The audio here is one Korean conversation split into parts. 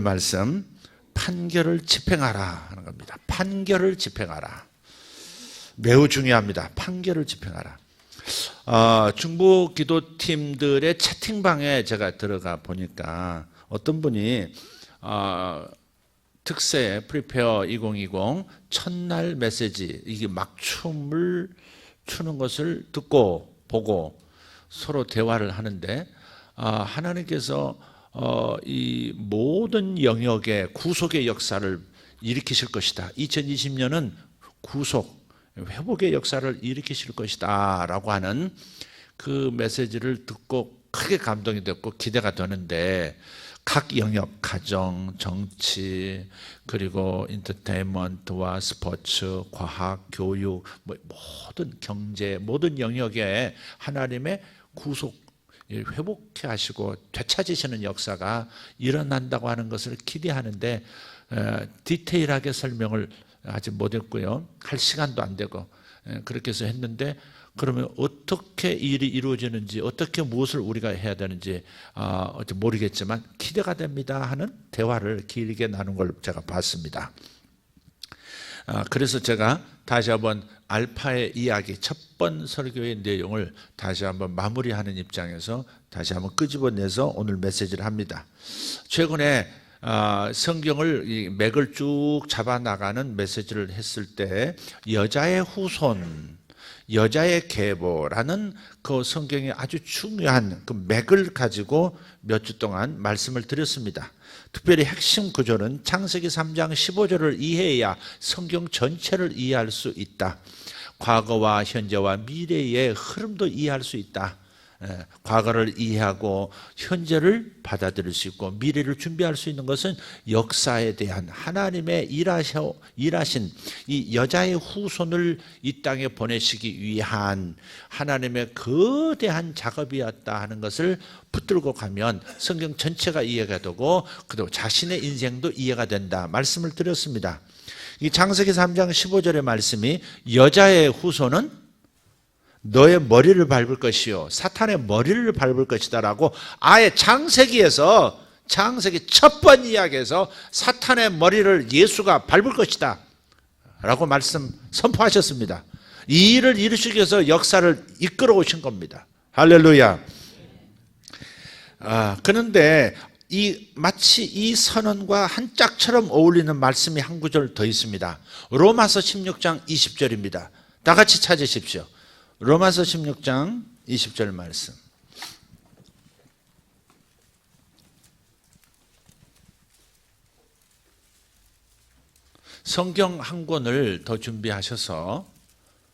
오늘 말씀 판결을 집행하라 하는 겁니다. 판결을 집행하라. 매우 중요합니다. 판결을 집행하라. 중보 기도팀들의 채팅방에 제가 들어가 보니까 어떤 분이 특세 프리페어 2020 첫날 메시지, 이게 막춤을 추는 것을 듣고 보고 서로 대화를 하는데, 하나님께서 이 모든 영역의 구속의 역사를 일으키실 것이다. 2020년은 구속, 회복의 역사를 일으키실 것이다 라고 하는 그 메시지를 듣고 크게 감동이 됐고 기대가 되는데, 각 영역, 가정, 정치, 그리고 인터테인먼트와 스포츠, 과학, 교육, 모든 경제, 모든 영역에 하나님의 구속, 회복해 하시고 되찾으시는 역사가 일어난다고 하는 것을 기대하는데, 디테일하게 설명을 아직 못했고요. 할 시간도 안 되고 그렇게 해서 했는데, 그러면 어떻게 일이 이루어지는지, 어떻게 무엇을 우리가 해야 되는지 모르겠지만 기대가 됩니다 하는 대화를 길게 나눈 걸 제가 봤습니다. 그래서 제가 다시 한번 알파의 이야기, 첫 번 설교의 내용을 다시 한번 마무리하는 입장에서 다시 한번 끄집어내서 오늘 메시지를 합니다. 최근에 성경을 이 맥을 쭉 잡아나가는 메시지를 했을 때 여자의 후손, 여자의 계보라는 그 성경의 아주 중요한 그 맥을 가지고 몇 주 동안 말씀을 드렸습니다. 특별히 핵심 구조는 창세기 3장 15절을 이해해야 성경 전체를 이해할 수 있다. 과거와 현재와 미래의 흐름도 이해할 수 있다. 과거를 이해하고 현재를 받아들일 수 있고 미래를 준비할 수 있는 것은 역사에 대한 하나님의 일하신 이 여자의 후손을 이 땅에 보내시기 위한 하나님의 거대한 작업이었다 하는 것을 붙들고 가면 성경 전체가 이해가 되고 그리고 자신의 인생도 이해가 된다 말씀을 드렸습니다. 이 창세기 3장 15절의 말씀이 여자의 후손은 너의 머리를 밟을 것이요 사탄의 머리를 밟을 것이다 라고 아예 창세기에서, 창세기 첫 번 이야기에서 사탄의 머리를 예수가 밟을 것이다 라고 말씀 선포하셨습니다. 이 일을 이루시기 위해서 역사를 이끌어 오신 겁니다. 할렐루야. 그런데 마치 이 선언과 한 짝처럼 어울리는 말씀이 한 구절 더 있습니다. 로마서 16장 20절입니다. 다 같이 찾으십시오. 로마서 16장 20절 말씀. 성경 한 권을 더 준비하셔서,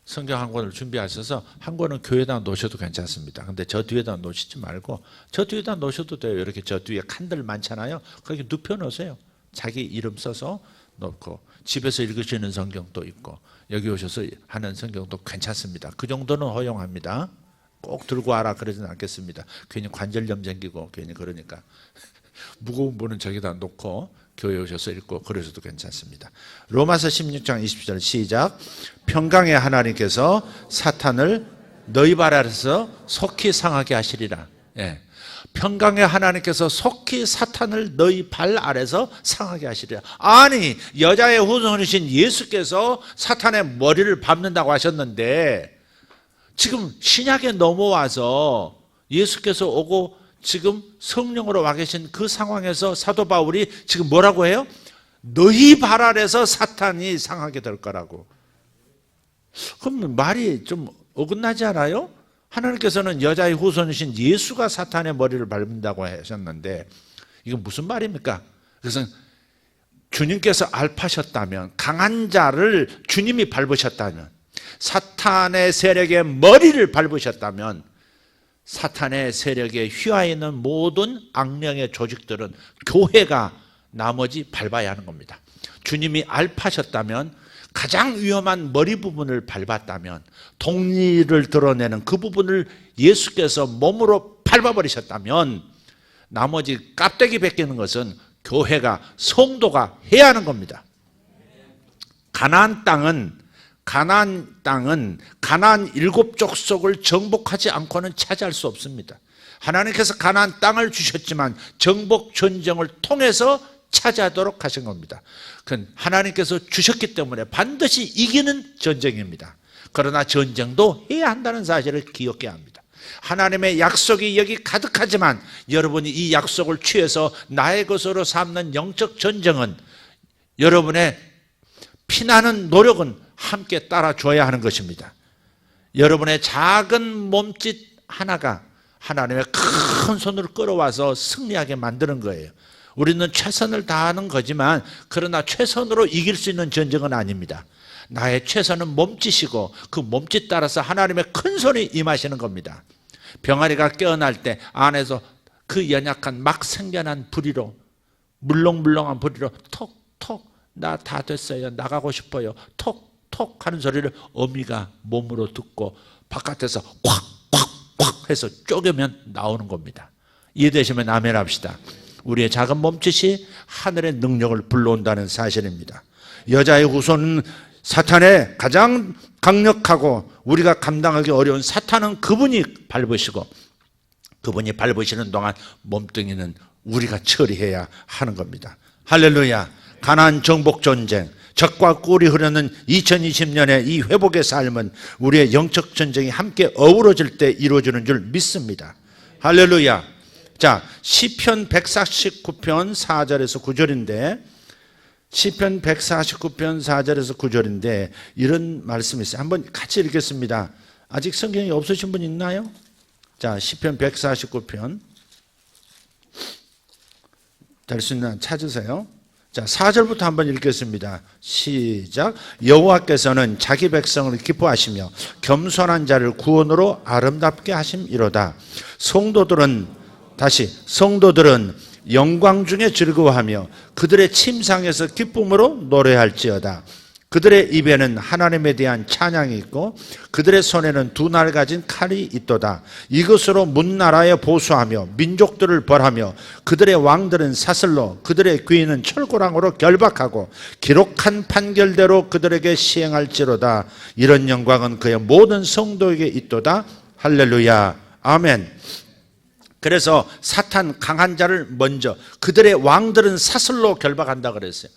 성경 한 권을 준비하셔서 한 권은 교회에다 놓으셔도 괜찮습니다. 근데 저 뒤에다 놓으시지 말고 저 뒤에다 놓으셔도 돼요. 이렇게 저 뒤에 칸들 많잖아요. 그렇게 눕혀 놓으세요. 자기 이름 써서 놓고 집에서 읽으시는 성경도 있고 여기 오셔서 하는 성경도 괜찮습니다. 그 정도는 허용합니다. 꼭 들고 와라 그러지는 않겠습니다. 괜히 관절염 생기고 괜히 그러니까 무거운 분은 저기다 놓고 교회 오셔서 읽고 그러셔도 괜찮습니다. 로마서 16장 20절 시작. 평강의 하나님께서 사탄을 너희 발 아래서 속히 상하게 하시리라. 평강의 하나님께서 속히 사탄을 너희 발 아래서 상하게 하시리라. 아니 여자의 후손이신 예수께서 사탄의 머리를 밟는다고 하셨는데 지금 신약에 넘어와서 예수께서 오고 지금 성령으로 와 계신 그 상황에서 사도 바울이 지금 뭐라고 해요? 너희 발 아래서 사탄이 상하게 될 거라고. 그럼 말이 좀 어긋나지 않아요? 하나님께서는 여자의 후손이신 예수가 사탄의 머리를 밟는다고 하셨는데 이건 무슨 말입니까? 그래서 주님께서 알파셨다면, 강한 자를 주님이 밟으셨다면, 사탄의 세력의 머리를 밟으셨다면 사탄의 세력에 휘하에 있는 모든 악령의 조직들은 교회가 나머지 밟아야 하는 겁니다. 주님이 알파셨다면, 가장 위험한 머리 부분을 밟았다면, 독리를 드러내는 그 부분을 예수께서 몸으로 밟아버리셨다면 나머지 깝대기 벗기는 것은 교회가, 성도가 해야 하는 겁니다. 가나안 땅은 가나안 7족속을 정복하지 않고는 차지할 수 없습니다. 하나님께서 가나안 땅을 주셨지만 정복 전쟁을 통해서 차지하도록 하신 겁니다. 그건 하나님께서 주셨기 때문에 반드시 이기는 전쟁입니다. 그러나 전쟁도 해야 한다는 사실을 기억해야 합니다. 하나님의 약속이 여기 가득하지만 여러분이 이 약속을 취해서 나의 것으로 삼는 영적 전쟁은 여러분의 피나는 노력은 함께 따라줘야 하는 것입니다. 여러분의 작은 몸짓 하나가 하나님의 큰 손으로 끌어와서 승리하게 만드는 거예요. 우리는 최선을 다하는 거지만 그러나 최선으로 이길 수 있는 전쟁은 아닙니다. 나의 최선은 몸짓이고 그 몸짓 따라서 하나님의 큰 손이 임하시는 겁니다. 병아리가 깨어날 때 안에서 그 연약한 막 생겨난 부리로, 물렁물렁한 부리로 톡톡, 나 다 됐어요, 나가고 싶어요, 톡톡 하는 소리를 어미가 몸으로 듣고 바깥에서 콱콱콱 해서 쪼개면 나오는 겁니다. 이해되시면 아멘 합시다. 우리의 작은 몸짓이 하늘의 능력을 불러온다는 사실입니다. 여자의 후손은 사탄의 가장 강력하고 우리가 감당하기 어려운 사탄은 그분이 밟으시고 그분이 밟으시는 동안 몸뚱이는 우리가 처리해야 하는 겁니다. 할렐루야. 가나안 정복 전쟁, 적과 꿀이 흐르는 2020년의 이 회복의 삶은 우리의 영적 전쟁이 함께 어우러질 때 이루어지는 줄 믿습니다. 할렐루야. 자, 시편 149편 4절에서 9절인데 시편 149편 4절에서 9절인데 이런 말씀이 있어요. 한번 같이 읽겠습니다. 아직 성경이 없으신 분 있나요? 자, 시편 149편 될 수 있나 찾으세요. 자, 4절부터 한번 읽겠습니다. 시작. 여호와께서는 자기 백성을 기뻐하시며 겸손한 자를 구원으로 아름답게 하심이로다. 성도들은 영광 중에 즐거워하며 그들의 침상에서 기쁨으로 노래할지어다. 그들의 입에는 하나님에 대한 찬양이 있고 그들의 손에는 두 날 가진 칼이 있도다. 이것으로 문나라에 보수하며 민족들을 벌하며 그들의 왕들은 사슬로 그들의 귀인은 철고랑으로 결박하고 기록한 판결대로 그들에게 시행할지로다. 이런 영광은 그의 모든 성도에게 있도다. 할렐루야. 아멘. 그래서 사탄 강한 자를 먼저 그들의 왕들은 사슬로 결박한다 그랬어요.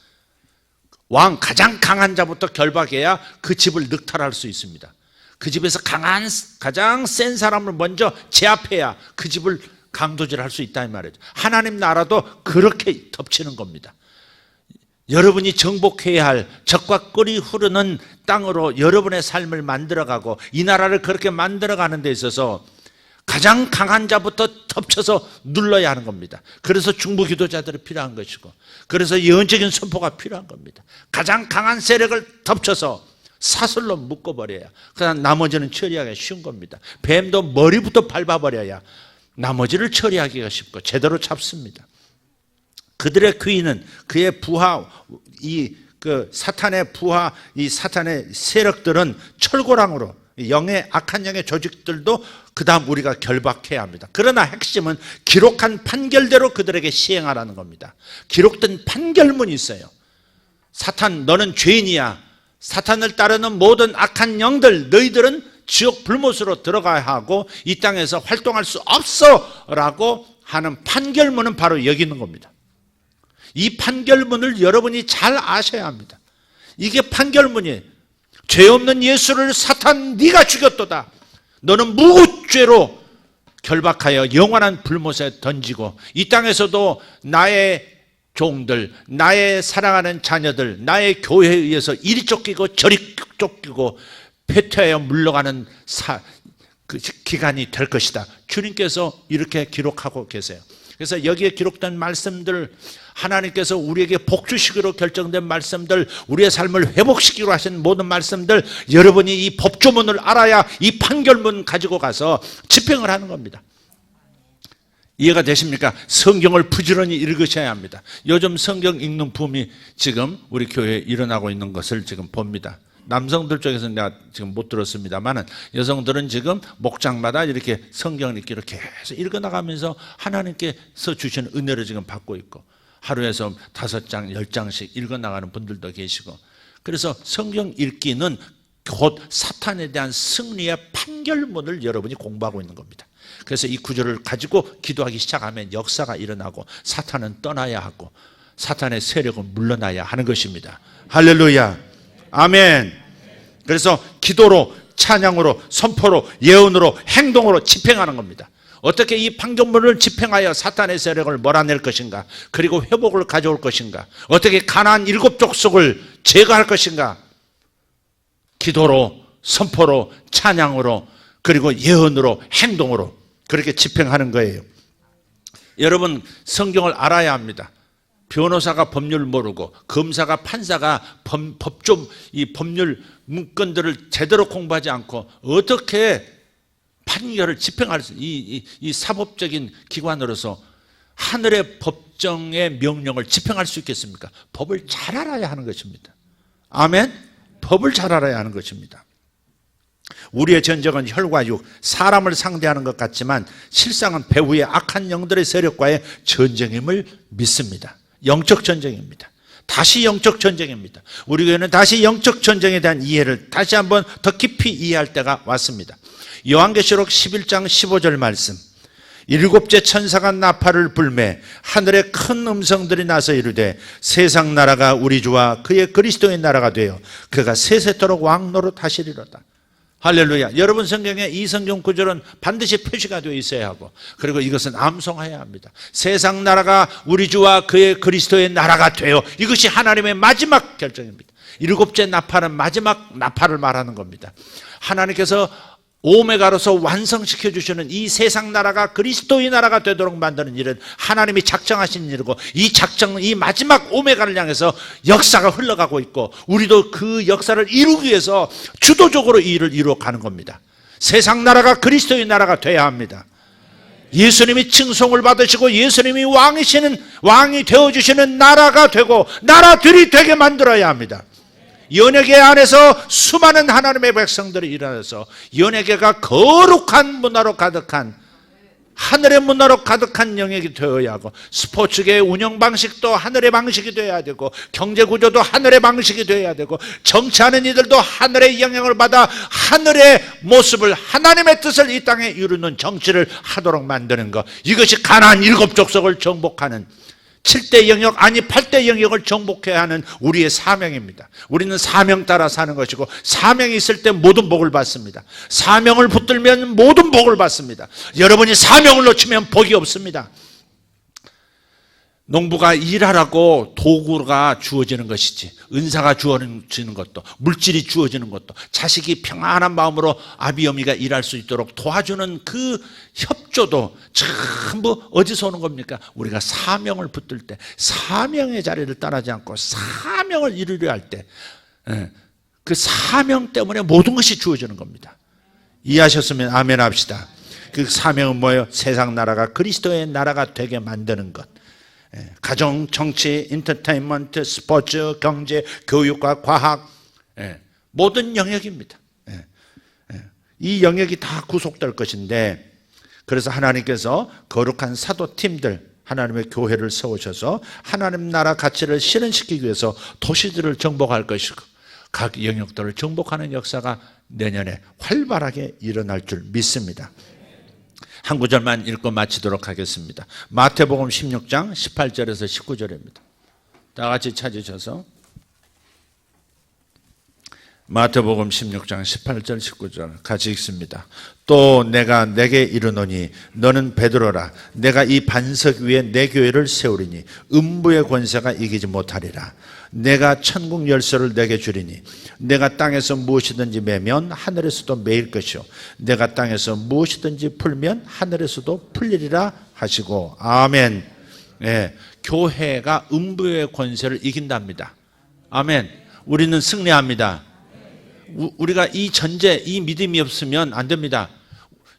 왕 가장 강한 자부터 결박해야 그 집을 늑탈할 수 있습니다. 그 집에서 가장 센 사람을 먼저 제압해야 그 집을 강도질할 수 있다 이 말이죠. 하나님 나라도 그렇게 덮치는 겁니다. 여러분이 정복해야 할 적과 꿀이 흐르는 땅으로 여러분의 삶을 만들어가고 이 나라를 그렇게 만들어가는 데 있어서 가장 강한 자부터 덮쳐서 눌러야 하는 겁니다. 그래서 중보 기도자들이 필요한 것이고 그래서 예언적인 선포가 필요한 겁니다. 가장 강한 세력을 덮쳐서 사슬로 묶어버려야 그다음 나머지는 처리하기가 쉬운 겁니다. 뱀도 머리부터 밟아버려야 나머지를 처리하기가 쉽고 제대로 잡습니다. 그들의 귀인은 그의 부하 사탄의 부하 이 사탄의 세력들은 철고랑으로 영의 악한 영의 조직들도 그 다음 우리가 결박해야 합니다. 그러나 핵심은 기록한 판결대로 그들에게 시행하라는 겁니다. 기록된 판결문이 있어요. 사탄 너는 죄인이야. 사탄을 따르는 모든 악한 영들 너희들은 지옥 불못으로 들어가야 하고 이 땅에서 활동할 수 없어 라고 하는 판결문은 바로 여기 있는 겁니다. 이 판결문을 여러분이 잘 아셔야 합니다. 이게 판결문이에요. 죄 없는 예수를 사탄 네가 죽였도다. 너는 무죄로 결박하여 영원한 불못에 던지고 이 땅에서도 나의 종들, 나의 사랑하는 자녀들, 나의 교회에 의해서 이리 쫓기고 저리 쫓기고 패퇴하여 물러가는 그 기간이 될 것이다. 주님께서 이렇게 기록하고 계세요. 그래서 여기에 기록된 말씀들, 하나님께서 우리에게 복 주시기로 결정된 말씀들, 우리의 삶을 회복시키기로 하신 모든 말씀들, 여러분이 이 법조문을 알아야 이 판결문 가지고 가서 집행을 하는 겁니다. 이해가 되십니까? 성경을 부지런히 읽으셔야 합니다. 요즘 성경 읽는 붐이 지금 우리 교회에 일어나고 있는 것을 지금 봅니다. 남성들 쪽에서는 내가 지금 못 들었습니다만 여성들은 지금 목장마다 이렇게 성경을 이렇게 계속 읽어나가면서 하나님께서 주시는 은혜를 지금 받고 있고 하루에서 5장, 10장씩 읽어나가는 분들도 계시고 그래서 성경 읽기는 곧 사탄에 대한 승리의 판결문을 여러분이 공부하고 있는 겁니다. 그래서 이 구절을 가지고 기도하기 시작하면 역사가 일어나고 사탄은 떠나야 하고 사탄의 세력은 물러나야 하는 것입니다. 할렐루야. 아멘. 그래서 기도로, 찬양으로, 선포로, 예언으로, 행동으로 집행하는 겁니다. 어떻게 이 판결문을 집행하여 사탄의 세력을 몰아낼 것인가, 그리고 회복을 가져올 것인가, 어떻게 가나안 7족속을 제거할 것인가, 기도로, 선포로, 찬양으로, 그리고 예언으로, 행동으로 그렇게 집행하는 거예요. 여러분, 성경을 알아야 합니다. 변호사가 법률 모르고 검사가, 판사가 이 법률 문건들을 제대로 공부하지 않고 어떻게 판결을 집행할 수, 이 사법적인 기관으로서 하늘의 법정의 명령을 집행할 수 있겠습니까? 법을 잘 알아야 하는 것입니다. 아멘? 법을 잘 알아야 하는 것입니다. 우리의 전쟁은 혈과 육, 사람을 상대하는 것 같지만 실상은 배후의 악한 영들의 세력과의 전쟁임을 믿습니다. 영적 전쟁입니다. 다시 영적 전쟁입니다. 우리 교회는 다시 영적 전쟁에 대한 이해를 다시 한번 더 깊이 이해할 때가 왔습니다. 요한계시록 11장 15절 말씀, 7째 천사가 나팔을 불매 하늘에 큰 음성들이 나서 이르되 세상 나라가 우리 주와 그의 그리스도의 나라가 되어 그가 세세토록 왕노릇 하시리로다. 할렐루야. 여러분, 성경에 이 성경 구절은 반드시 표시가 되어 있어야 하고, 그리고 이것은 암송해야 합니다. 세상 나라가 우리 주와 그의 그리스도의 나라가 되어, 이것이 하나님의 마지막 결정입니다. 7째 나팔은 마지막 나팔을 말하는 겁니다. 하나님께서 오메가로서 완성시켜 주시는 이 세상 나라가 그리스도의 나라가 되도록 만드는 일은 하나님이 작정하신 일이고, 이 작정은 이 마지막 오메가를 향해서 역사가 흘러가고 있고, 우리도 그 역사를 이루기 위해서 주도적으로 이 일을 이루어가는 겁니다. 세상 나라가 그리스도의 나라가 돼야 합니다. 예수님이 칭송을 받으시고 예수님이 왕이 되어주시는 나라가 되고 나라들이 되게 만들어야 합니다. 연예계 안에서 수많은 하나님의 백성들이 일어나서 연예계가 거룩한 문화로 가득한, 하늘의 문화로 가득한 영역이 되어야 하고, 스포츠계의 운영 방식도 하늘의 방식이 되어야 되고, 경제 구조도 하늘의 방식이 되어야 되고, 정치하는 이들도 하늘의 영향을 받아 하늘의 모습을, 하나님의 뜻을 이 땅에 이루는 정치를 하도록 만드는 것, 이것이 가나안 7족속을 정복하는 7대 영역, 아니 8대 영역을 정복해야 하는 우리의 사명입니다. 우리는 사명 따라 사는 것이고, 사명이 있을 때 모든 복을 받습니다. 사명을 붙들면 모든 복을 받습니다. 여러분이 사명을 놓치면 복이 없습니다. 농부가 일하라고 도구가 주어지는 것이지, 은사가 주어지는 것도, 물질이 주어지는 것도, 자식이 평안한 마음으로 아비 어미가 일할 수 있도록 도와주는 그 협조도 전부 어디서 오는 겁니까? 우리가 사명을 붙들 때, 사명의 자리를 떠나지 않고 사명을 이루려 할 때, 그 사명 때문에 모든 것이 주어지는 겁니다. 이해하셨으면 아멘 합시다. 그 사명은 뭐예요? 세상 나라가 그리스도의 나라가 되게 만드는 것. 가정, 정치, 엔터테인먼트, 스포츠, 경제, 교육과 과학, 모든 영역입니다. 이 영역이 다 구속될 것인데, 그래서 하나님께서 거룩한 사도팀들, 하나님의 교회를 세우셔서 하나님 나라 가치를 실현시키기 위해서 도시들을 정복할 것이고, 각 영역들을 정복하는 역사가 내년에 활발하게 일어날 줄 믿습니다. 한 구절만 읽고 마치도록 하겠습니다. 마태복음 16장 18절에서 19절입니다. 다 같이 찾으셔서 마태복음 16장 18절 19절 같이 읽습니다. 또 내가 내게 이르노니 너는 베드로라. 내가 이 반석 위에 내 교회를 세우리니 음부의 권세가 이기지 못하리라. 내가 천국 열쇠를 내게 주리니 내가 땅에서 무엇이든지 매면 하늘에서도 매일 것이요 내가 땅에서 무엇이든지 풀면 하늘에서도 풀리리라 하시고. 아멘. 교회가 음부의 권세를 이긴답니다. 아멘. 우리는 승리합니다. 우리가 이 전제, 이 믿음이 없으면 안 됩니다.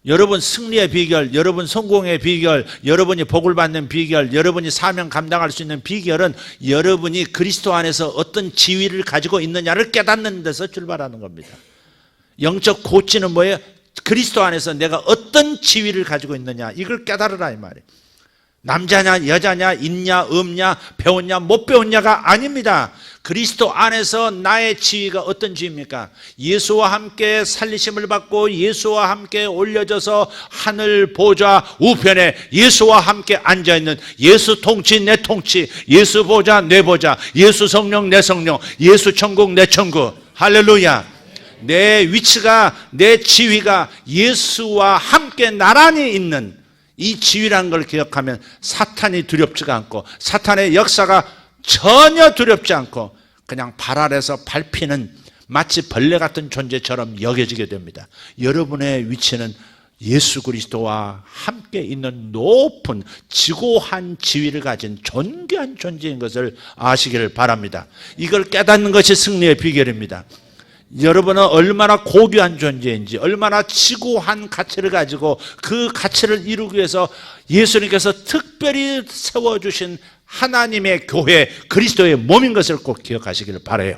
여러분 승리의 비결, 여러분 성공의 비결, 여러분이 복을 받는 비결, 여러분이 사명 감당할 수 있는 비결은 여러분이 그리스도 안에서 어떤 지위를 가지고 있느냐를 깨닫는 데서 출발하는 겁니다. 영적 고치는 뭐예요? 그리스도 안에서 내가 어떤 지위를 가지고 있느냐, 이걸 깨달으라 이 말이에요. 남자냐 여자냐 있냐 없냐 배웠냐 못 배웠냐가 아닙니다. 그리스도 안에서 나의 지위가 어떤 지위입니까? 예수와 함께 살리심을 받고 예수와 함께 올려져서 하늘 보좌 우편에 예수와 함께 앉아있는 예수 통치 내 통치, 예수 보좌 내 보좌, 예수 성령 내 성령, 예수 천국 내 천국. 할렐루야. 내 위치가, 내 지위가 예수와 함께 나란히 있는 이 지위라는 걸 기억하면 사탄이 두렵지가 않고 사탄의 역사가 전혀 두렵지 않고 그냥 발 아래서 밟히는 마치 벌레 같은 존재처럼 여겨지게 됩니다. 여러분의 위치는 예수 그리스도와 함께 있는 높은 지고한 지위를 가진 존귀한 존재인 것을 아시기를 바랍니다. 이걸 깨닫는 것이 승리의 비결입니다. 여러분은 얼마나 고귀한 존재인지, 얼마나 지고한 가치를 가지고 그 가치를 이루기 위해서 예수님께서 특별히 세워주신 하나님의 교회, 그리스도의 몸인 것을 꼭 기억하시기를 바라요.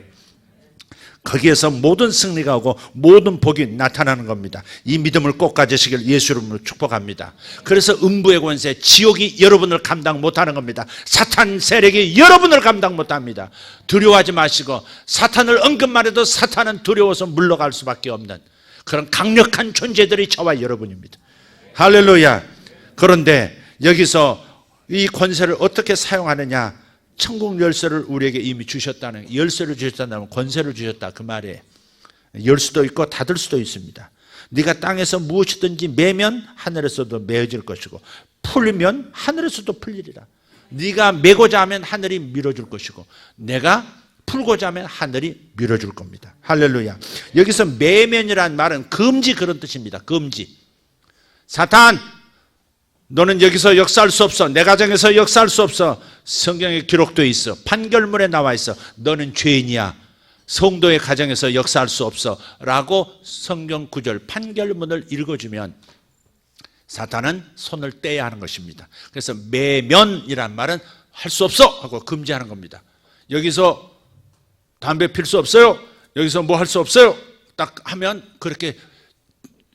거기에서 모든 승리가 오고 모든 복이 나타나는 겁니다. 이 믿음을 꼭 가지시길 예수 이름으로 축복합니다. 그래서 음부의 권세, 지옥이 여러분을 감당 못하는 겁니다. 사탄 세력이 여러분을 감당 못합니다. 두려워하지 마시고 사탄을 언급만 해도 사탄은 두려워서 물러갈 수밖에 없는 그런 강력한 존재들이 저와 여러분입니다. 할렐루야. 그런데 여기서 이 권세를 어떻게 사용하느냐? 천국 열쇠를 우리에게 이미 주셨다는, 열쇠를 주셨다는 권세를 주셨다 그 말이에요. 열 수도 있고 닫을 수도 있습니다. 네가 땅에서 무엇이든지 매면 하늘에서도 메어질 것이고 풀면 하늘에서도 풀리리라. 네가 메고자 하면 하늘이 밀어줄 것이고 내가 풀고자 하면 하늘이 밀어줄 겁니다. 할렐루야. 여기서 매면이란 말은 금지 그런 뜻입니다. 금지. 사탄 너는 여기서 역사할 수 없어. 내 가정에서 역사할 수 없어. 성경에 기록되어 있어. 판결문에 나와 있어. 너는 죄인이야. 성도의 가정에서 역사할 수 없어 라고 성경 구절 판결문을 읽어주면 사탄은 손을 떼야 하는 것입니다. 그래서 매면이란 말은 할 수 없어 하고 금지하는 겁니다. 여기서 담배 필 수 없어요. 여기서 뭐 할 수 없어요. 딱 하면 그렇게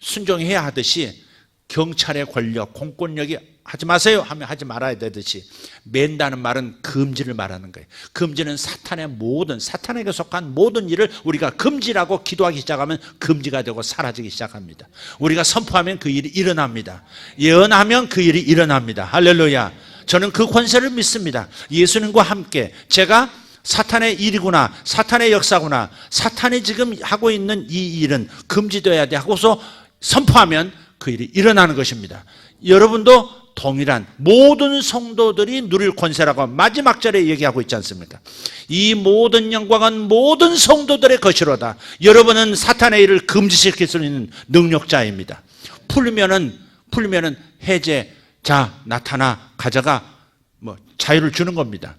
순종해야 하듯이 경찰의 권력, 공권력이 하지 마세요 하면 하지 말아야 되듯이 맨다는 말은 금지를 말하는 거예요. 금지는 사탄의 모든, 사탄에게 속한 모든 일을 우리가 금지라고 기도하기 시작하면 금지가 되고 사라지기 시작합니다. 우리가 선포하면 그 일이 일어납니다. 예언하면 그 일이 일어납니다. 할렐루야. 저는 그 권세를 믿습니다. 예수님과 함께 제가 사탄의 일이구나, 사탄의 역사구나, 사탄이 지금 하고 있는 이 일은 금지되어야 돼 하고서 선포하면 그 일이 일어나는 것입니다. 여러분도 동일한 모든 성도들이 누릴 권세라고 마지막 절에 얘기하고 있지 않습니까? 이 모든 영광은 모든 성도들의 것이로다. 여러분은 사탄의 일을 금지시킬 수 있는 능력자입니다. 풀면은 해제, 자 나타나 가져가 뭐 자유를 주는 겁니다.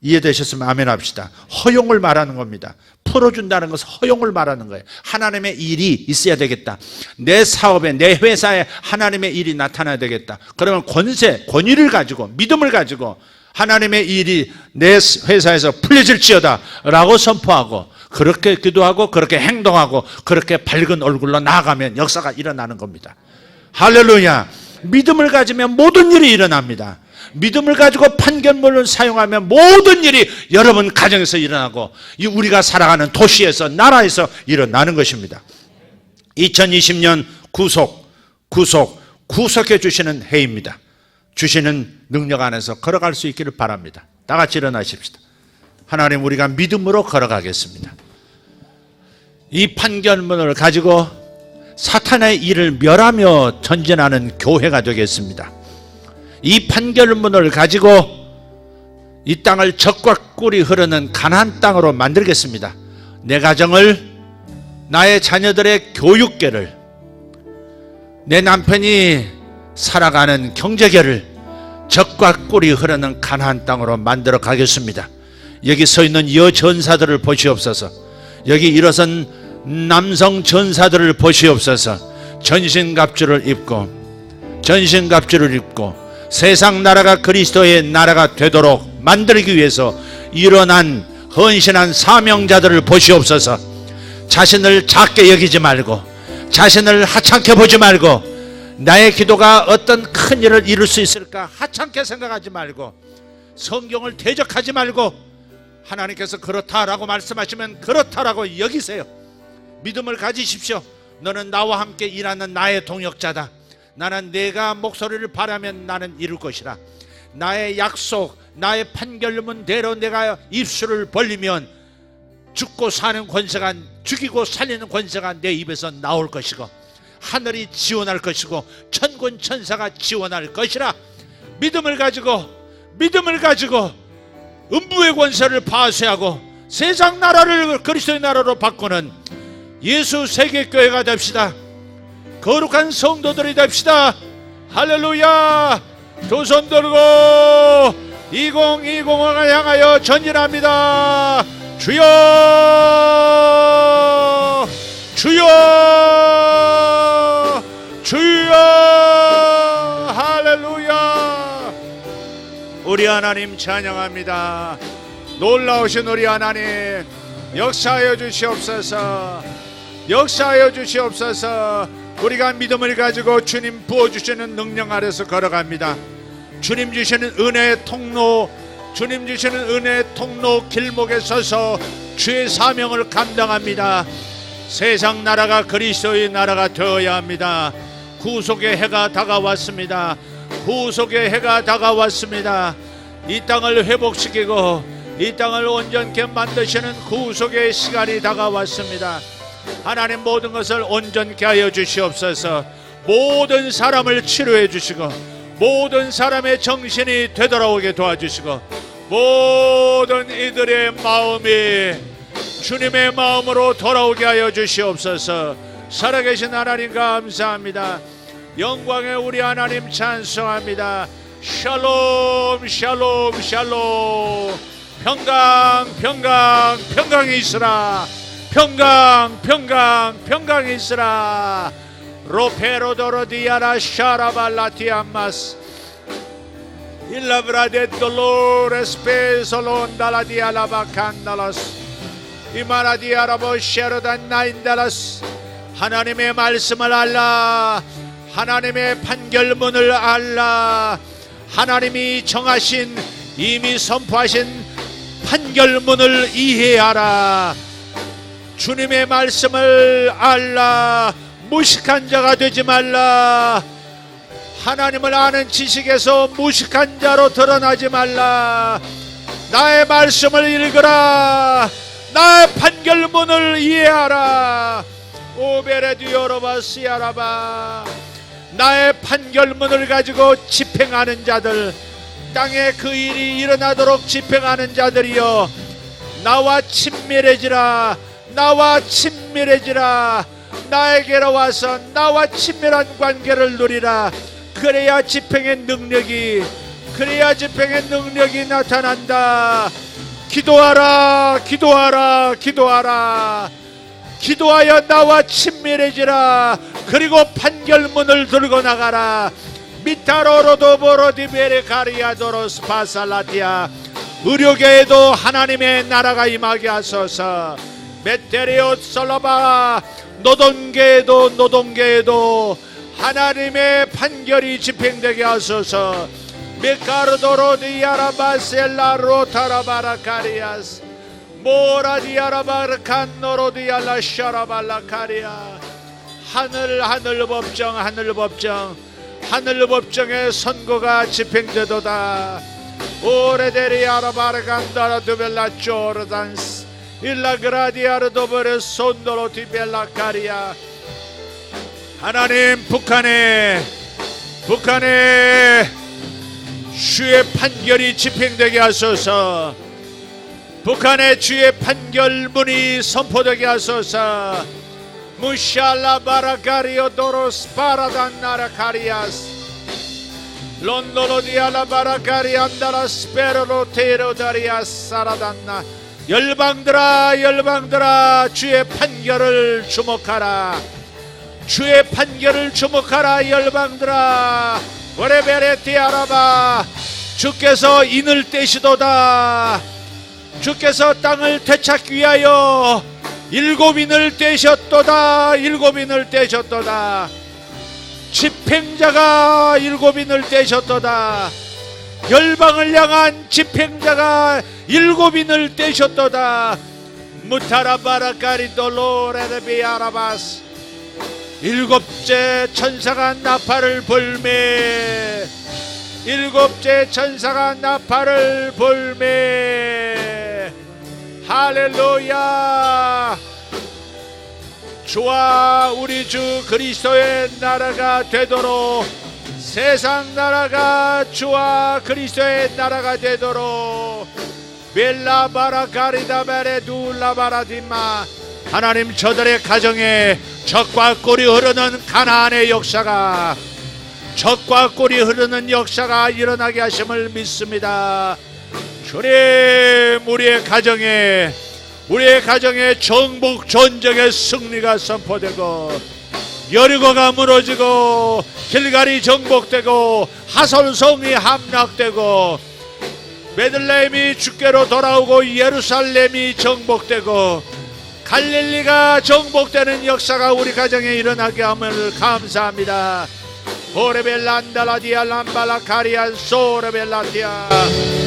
이해되셨으면 아멘 합시다. 허용을 말하는 겁니다. 풀어준다는 것은 허용을 말하는 거예요. 하나님의 일이 있어야 되겠다. 내 사업에, 내 회사에 하나님의 일이 나타나야 되겠다. 그러면 권세, 권위를 가지고 믿음을 가지고 하나님의 일이 내 회사에서 풀려질지어다 라고 선포하고 그렇게 기도하고 그렇게 행동하고 그렇게 밝은 얼굴로 나아가면 역사가 일어나는 겁니다. 할렐루야. 믿음을 가지면 모든 일이 일어납니다. 믿음을 가지고 판결문을 사용하면 모든 일이 여러분 가정에서 일어나고 우리가 살아가는 도시에서 나라에서 일어나는 것입니다. 2020년 구속해 주시는 해입니다. 주시는 능력 안에서 걸어갈 수 있기를 바랍니다. 다 같이 일어나십시다. 하나님, 우리가 믿음으로 걸어가겠습니다. 이 판결문을 가지고 사탄의 일을 멸하며 전진하는 교회가 되겠습니다. 이 판결문을 가지고 이 땅을 적과 꿀이 흐르는 가나안 땅으로 만들겠습니다. 내 가정을, 나의 자녀들의 교육계를, 내 남편이 살아가는 경제계를 적과 꿀이 흐르는 가나안 땅으로 만들어 가겠습니다. 여기 서 있는 여전사들을 보시옵소서. 여기 일어선 남성 전사들을 보시옵소서. 전신갑주를 입고 세상 나라가 그리스도의 나라가 되도록 만들기 위해서 일어난 헌신한 사명자들을 보시옵소서. 자신을 작게 여기지 말고, 자신을 하찮게 보지 말고, 나의 기도가 어떤 큰 일을 이룰 수 있을까 하찮게 생각하지 말고, 성경을 대적하지 말고, 하나님께서 그렇다라고 말씀하시면 그렇다라고 여기세요. 믿음을 가지십시오. 너는 나와 함께 일하는 나의 동역자다. 나는 내가 목소리를 바라면 나는 이룰 것이라. 나의 약속, 나의 판결문대로 내가 입술을 벌리면 죽고 사는 권세가, 죽이고 살리는 권세가 내 입에서 나올 것이고, 하늘이 지원할 것이고, 천군 천사가 지원할 것이라. 믿음을 가지고 음부의 권세를 파쇄하고 세상 나라를 그리스도의 나라로 바꾸는 예수 세계교회가 됩시다. 거룩한 성도들이 됩시다. 할렐루야. 두 손 들고 2020을 향하여 전진합니다. 주여, 주여, 주여. 할렐루야. 우리 하나님 찬양합니다. 놀라우신 우리 하나님, 역사하여 주시옵소서. 역사하여 주시옵소서. 우리가 믿음을 가지고 주님 부어주시는 능력 아래서 걸어갑니다. 주님 주시는 은혜의 통로, 주님 주시는 은혜의 통로 길목에 서서 주의 사명을 감당합니다. 세상 나라가 그리스도의 나라가 되어야 합니다. 구속의 해가 다가왔습니다. 구속의 해가 다가왔습니다. 이 땅을 회복시키고 이 땅을 온전케 만드시는 구속의 시간이 다가왔습니다. 하나님, 모든 것을 온전케 하여 주시옵소서. 모든 사람을 치료해 주시고, 모든 사람의 정신이 되돌아오게 도와주시고, 모든 이들의 마음이 주님의 마음으로 돌아오게 하여 주시옵소서. 살아계신 하나님 감사합니다. 영광의 우리 하나님 찬송합니다. 샬롬 샬롬 샬롬. 평강 평강 평강이 있으라. 평강 평강 평강이 있으라. 로페로도로디아라 샤라발라티아마스 일라브라데 돌로레스 페솔론달라디아라바칸달라스 이마라디아라보 쉐로단 나인달라스. 하나님의 말씀을 알라. 하나님의 판결문을 알라. 하나님이 정하신, 이미 선포하신 판결문을 이해하라. 주님의 말씀을 알라. 무식한 자가 되지 말라. 하나님을 아는 지식에서 무식한 자로 드러나지 말라. 나의 말씀을 읽으라. 나의 판결문을 이해하라. 오베레디오로바시아라바. 나의 판결문을 가지고 집행하는 자들, 땅에 그 일이 일어나도록 집행하는 자들이여, 나와 친밀해지라. 나와 친밀해지라. 나에게로 와서 나와 친밀한 관계를 누리라. 그래야 집행의 능력이 나타난다. 기도하라. 기도하라. 기도하라. 기도하여 나와 친밀해지라. 그리고 판결문을 들고 나가라. 미타로로도보로디베레카리아도로스 파살라티아. 의료계에도 하나님의 나라가 임하게 하소서. 메테리오 솔라바. 노동계에도 하나님의 판결이 집행되게 하소서. 미카르도로디아라바셀라로타라바라카리아스 모라디아라바르칸노로디알라샤라발라카리아. 하늘 법정의 선고가 집행되도다. 오레데리아라바르간다라두벨라 쪼르단스 일라그라디아르도베레 손도로티벨라카리아. 하나님, 북한에 주의 판결이 집행되게 하소서. 북한의 주의 판결문이 선포되게 하소서. 무샬라바라카리오도로스 파라단나라카리아스 론도로디알라바라카리안다라스페로로테로다리아스 사라단나. 열방들아 주의 판결을 주목하라. 주의 판결을 주목하라. 열방들아 오레베레티아라바. 주께서 인을 떼시도다. 주께서 땅을 되찾기 위하여 7인을 떼셨도다. 7인을 떼셨도다. 집행자가 일곱인을 떼셨도다. 열방을 향한 집행자가 일곱인을 떼셨도다. 무타라바라카리돌로레르비아라바스. 일곱째 천사가 나팔을 불매. 일곱째 천사가 나팔을 불매. 할렐루야. 주와 우리 주 그리스도의 나라가 되도록, 세상 나라가 주와 그리스도의 나라가 되도록. 벨라바라가리다베레둘라바라디마. 하나님, 저들의 가정에 젖과 꿀이 흐르는 가나안의 역사가, 젖과 꿀이 흐르는 역사가 일어나게 하심을 믿습니다. 주님, 우리의 가정에 정복 전쟁의 승리가 선포되고, 여리고가 무너지고, 길갈이 정복되고, 하솔성이 함락되고, 베들레헴이 주께로 돌아오고, 예루살렘이 정복되고, 갈릴리가 정복되는 역사가 우리 가정에 일어나게 함을 감사합니다. 오레벨란달라디아 람발라카리안 소레벨라티아.